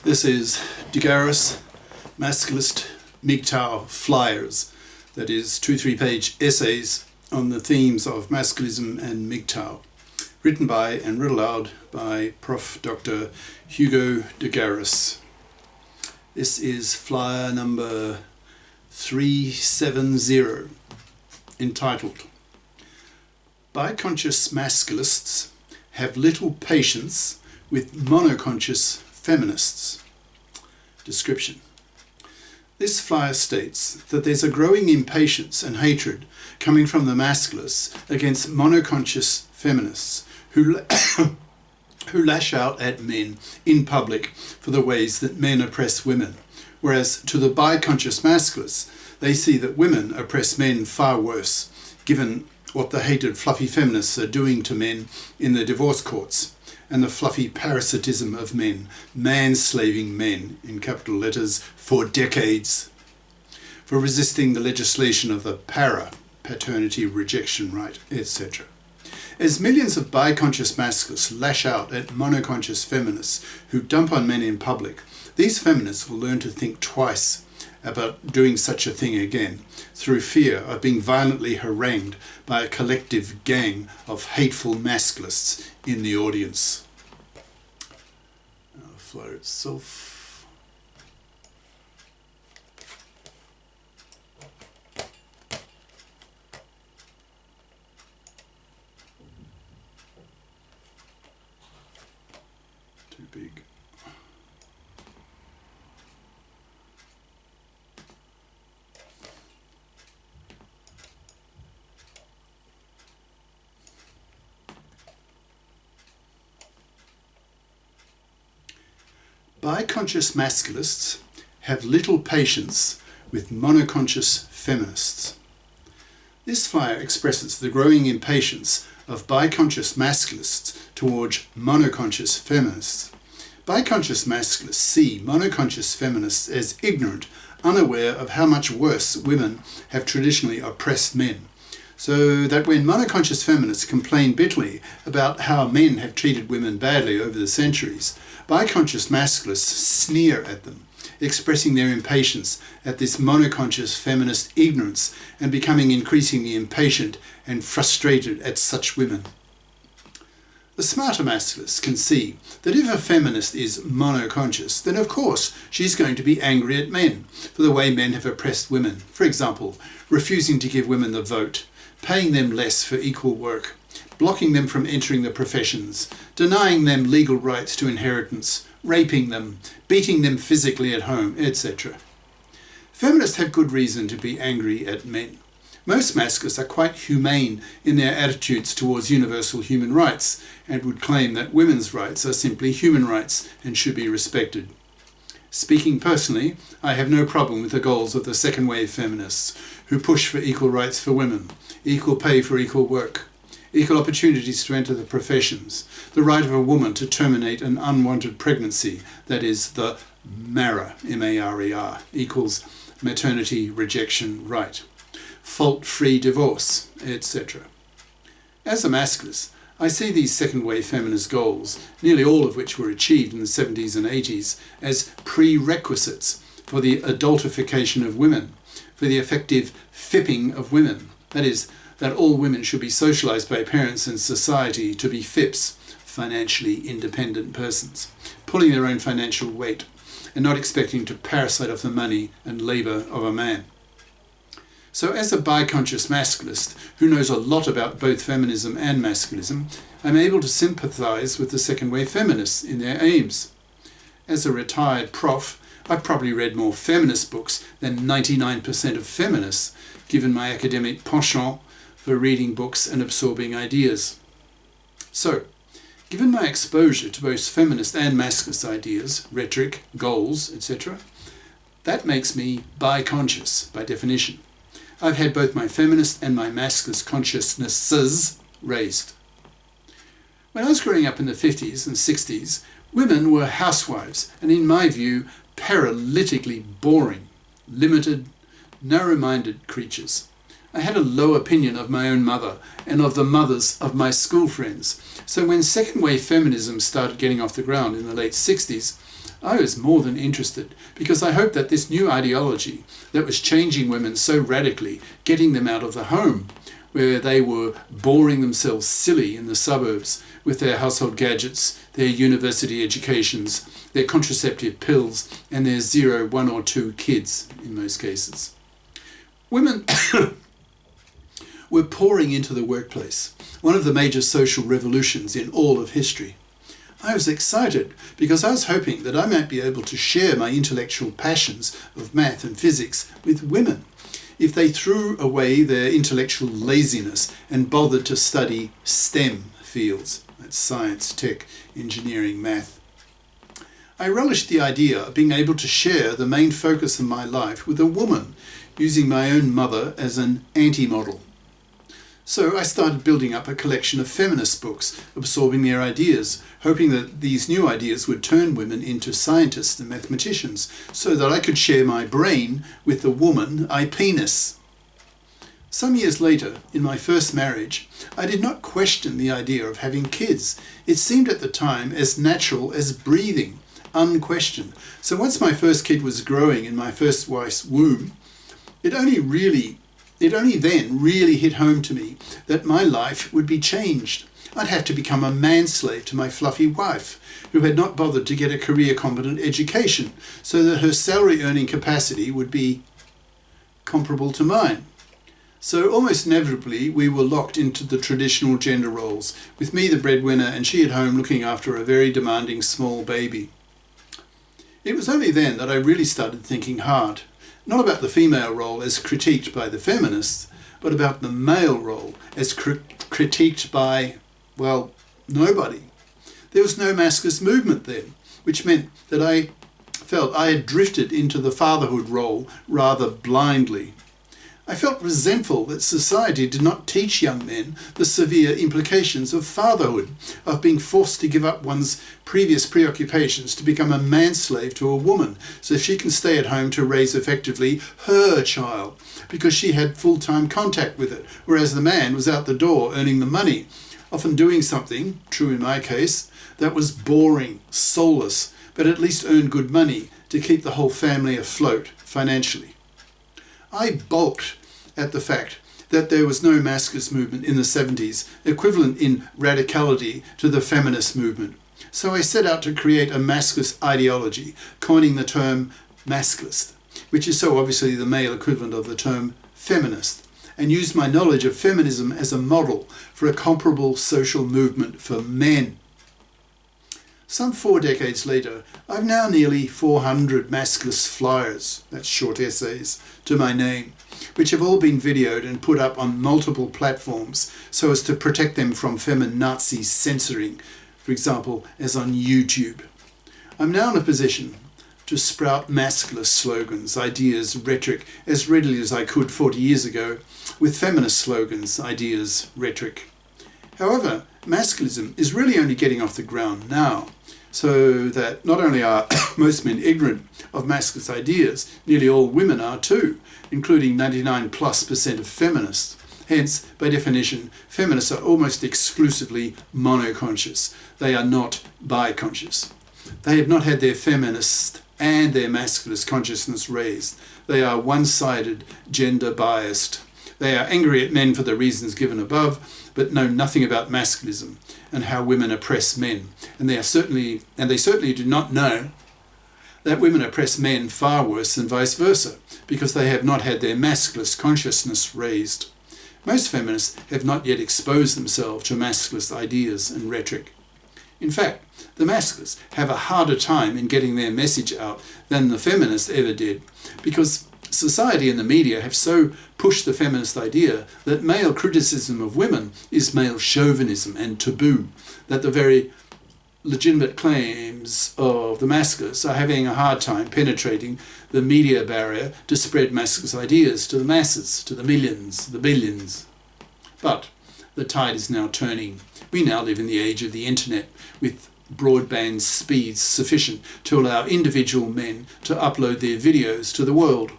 This is GARIS, Masculist MGTOW flyers, that is 2-3 page essays on the themes of masculism and MGTOW, written by and read aloud by Prof. Dr. Hugo de GARIS. This is flyer number 370, entitled Biconscious Masculists have little patience with monoconscious feminists. Description. This flyer states that there's a growing impatience and hatred coming from the masculists against monoconscious feminists who lash out at men in public for the ways that men oppress women, whereas to the biconscious masculists, they see that women oppress men far worse, given what the hated fluffy feminists are doing to men in the divorce courts, and the fluffy parasitism of men, manslaving men, in capital letters, for decades, for resisting the legislation of the paternity, rejection right, etc. As millions of biconscious masculists lash out at monoconscious feminists who dump on men in public, these feminists will learn to think twice about doing such a thing again, through fear of being violently harangued by a collective gang of hateful masculists in the audience. Now the flyer itself. Too big. Biconscious masculists have little patience with monoconscious feminists. This flyer expresses the growing impatience of biconscious masculists towards monoconscious feminists. Biconscious masculists see monoconscious feminists as ignorant, unaware of how much worse women have traditionally oppressed men. So that when monoconscious feminists complain bitterly about how men have treated women badly over the centuries, biconscious masculists sneer at them, expressing their impatience at this monoconscious feminist ignorance and becoming increasingly impatient and frustrated at such women. The smarter masculists can see that if a feminist is monoconscious, then of course she's going to be angry at men for the way men have oppressed women. For example, refusing to give women the vote, paying them less for equal work, blocking them from entering the professions, denying them legal rights to inheritance, raping them, beating them physically at home, etc. Feminists have good reason to be angry at men. Most masculists are quite humane in their attitudes towards universal human rights and would claim that women's rights are simply human rights and should be respected. Speaking personally, I have no problem with the goals of the second wave feminists who push for equal rights for women, equal pay for equal work, equal opportunities to enter the professions, the right of a woman to terminate an unwanted pregnancy, that is the MARA, M-A-R-E-R, equals maternity rejection right, fault-free divorce, etc. As a masculist, I see these second-wave feminist goals, nearly all of which were achieved in the 70s and 80s, as prerequisites for the adultification of women, for the effective fipping of women, that is, that all women should be socialized by parents and society to be FIPs, financially independent persons, pulling their own financial weight and not expecting to parasite off the money and labor of a man. So as a biconscious masculist who knows a lot about both feminism and masculism, I'm able to sympathize with the second wave feminists in their aims. As a retired prof, I've probably read more feminist books than 99% of feminists, given my academic penchant for reading books and absorbing ideas. So, given my exposure to both feminist and masculist ideas, rhetoric, goals, etc., that makes me biconscious by definition. I've had both my feminist and my masculist consciousnesses raised. When I was growing up in the 50s and 60s, women were housewives and, in my view, paralytically boring, limited, narrow-minded creatures. I had a low opinion of my own mother and of the mothers of my school friends. So when second-wave feminism started getting off the ground in the late 60s, I was more than interested because I hoped that this new ideology that was changing women so radically, getting them out of the home, where they were boring themselves silly in the suburbs with their household gadgets, their university educations, their contraceptive pills, and their 0, 1 or 2 kids in most cases. Women were pouring into the workplace, one of the major social revolutions in all of history. I was excited because I was hoping that I might be able to share my intellectual passions of math and physics with women if they threw away their intellectual laziness and bothered to study STEM fields. That's science, tech, engineering, math. I relished the idea of being able to share the main focus of my life with a woman, using my own mother as an anti-model. So I started building up a collection of feminist books, absorbing their ideas, hoping that these new ideas would turn women into scientists and mathematicians, so that I could share my brain with the woman I penis. Some years later, in my first marriage, I did not question the idea of having kids. It seemed at the time as natural as breathing, unquestioned. So once my first kid was growing in my first wife's womb, it only then really hit home to me that my life would be changed. I'd have to become a manslave to my fluffy wife, who had not bothered to get a career-competent education, so that her salary-earning capacity would be comparable to mine. So almost inevitably, we were locked into the traditional gender roles, with me the breadwinner and she at home looking after a very demanding small baby. It was only then that I really started thinking hard, not about the female role as critiqued by the feminists, but about the male role as critiqued by, well, nobody. There was no masculist movement then, which meant that I felt I had drifted into the fatherhood role rather blindly. I felt resentful that society did not teach young men the severe implications of fatherhood, of being forced to give up one's previous preoccupations to become a manslave to a woman so she can stay at home to raise effectively her child, because she had full-time contact with it, whereas the man was out the door earning the money, often doing something, true in my case, that was boring, soulless, but at least earned good money to keep the whole family afloat financially. I balked at the fact that there was no masculist movement in the 70s, equivalent in radicality to the feminist movement. So I set out to create a masculist ideology, coining the term masculist, which is so obviously the male equivalent of the term feminist, and used my knowledge of feminism as a model for a comparable social movement for men. Some 4 decades later, I've now nearly 400 masculist flyers, that's short essays, to my name, which have all been videoed and put up on multiple platforms so as to protect them from feminazi censoring, for example, as on YouTube. I'm now in a position to sprout masculist slogans, ideas, rhetoric as readily as I could 40 years ago with feminist slogans, ideas, rhetoric. However, masculism is really only getting off the ground now, so that not only are most men ignorant of masculist ideas, nearly all women are too, including 99+% of feminists. Hence, by definition, feminists are almost exclusively monoconscious. They are not biconscious. They have not had their feminist and their masculist consciousness raised. They are one-sided, gender-biased. They are angry at men for the reasons given above, but know nothing about masculism and how women oppress men. And they certainly do not know that women oppress men far worse than vice versa, because they have not had their masculist consciousness raised. Most feminists have not yet exposed themselves to masculist ideas and rhetoric. In fact, the masculists have a harder time in getting their message out than the feminists ever did, because society and the media have so pushed the feminist idea that male criticism of women is male chauvinism and taboo, that the very legitimate claims of the masculists are having a hard time penetrating the media barrier to spread masculist ideas to the masses, to the millions, the billions. But the tide is now turning. We now live in the age of the internet, with broadband speeds sufficient to allow individual men to upload their videos to the world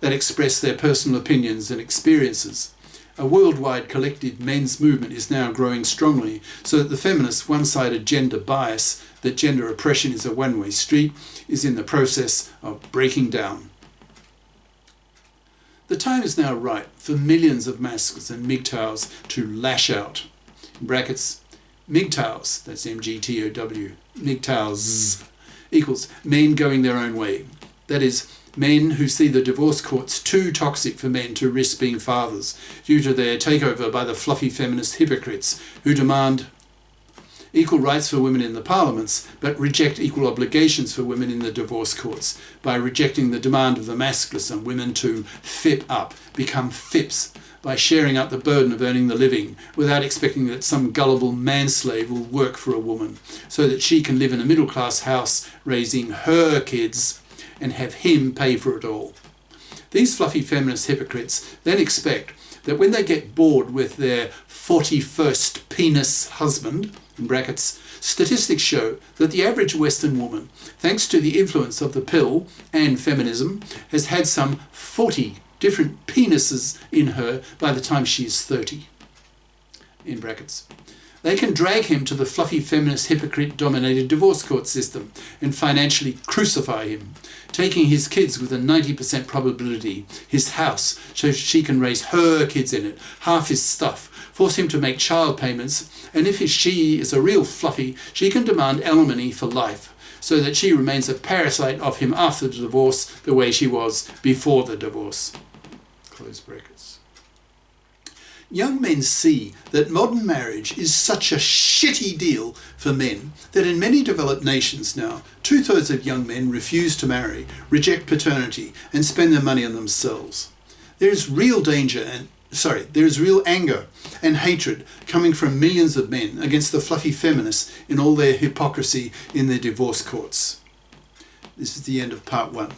that express their personal opinions and experiences. A worldwide collective men's movement is now growing strongly, so that the feminist one-sided gender bias that gender oppression is a one-way street is in the process of breaking down. The time is now right for millions of masculists and MGTOWs to lash out. In brackets, MGTOWs, that's MGTOW, MGTOWs, equals men going their own way. That is, men who see the divorce courts too toxic for men to risk being fathers due to their takeover by the fluffy feminist hypocrites who demand equal rights for women in the parliaments but reject equal obligations for women in the divorce courts by rejecting the demand of the masculists on women to fip up, become fips, by sharing out the burden of earning the living without expecting that some gullible manslave will work for a woman so that she can live in a middle-class house raising her kids and have him pay for it all. These fluffy feminist hypocrites then expect that when they get bored with their 41st penis husband, in brackets, statistics show that the average Western woman, thanks to the influence of the pill and feminism, has had some 40 different penises in her by the time she is 30, in brackets. They can drag him to the fluffy feminist hypocrite-dominated divorce court system and financially crucify him, taking his kids with a 90% probability, his house, so she can raise her kids in it, half his stuff, force him to make child payments, and if she is a real fluffy, she can demand alimony for life, so that she remains a parasite of him after the divorce the way she was before the divorce. Close brackets. Young men see that modern marriage is such a shitty deal for men that in many developed nations now, 2/3 of young men refuse to marry, reject paternity, and spend their money on themselves. There is real anger and hatred coming from millions of men against the fluffy feminists in all their hypocrisy in their divorce courts. This is the end of part 1.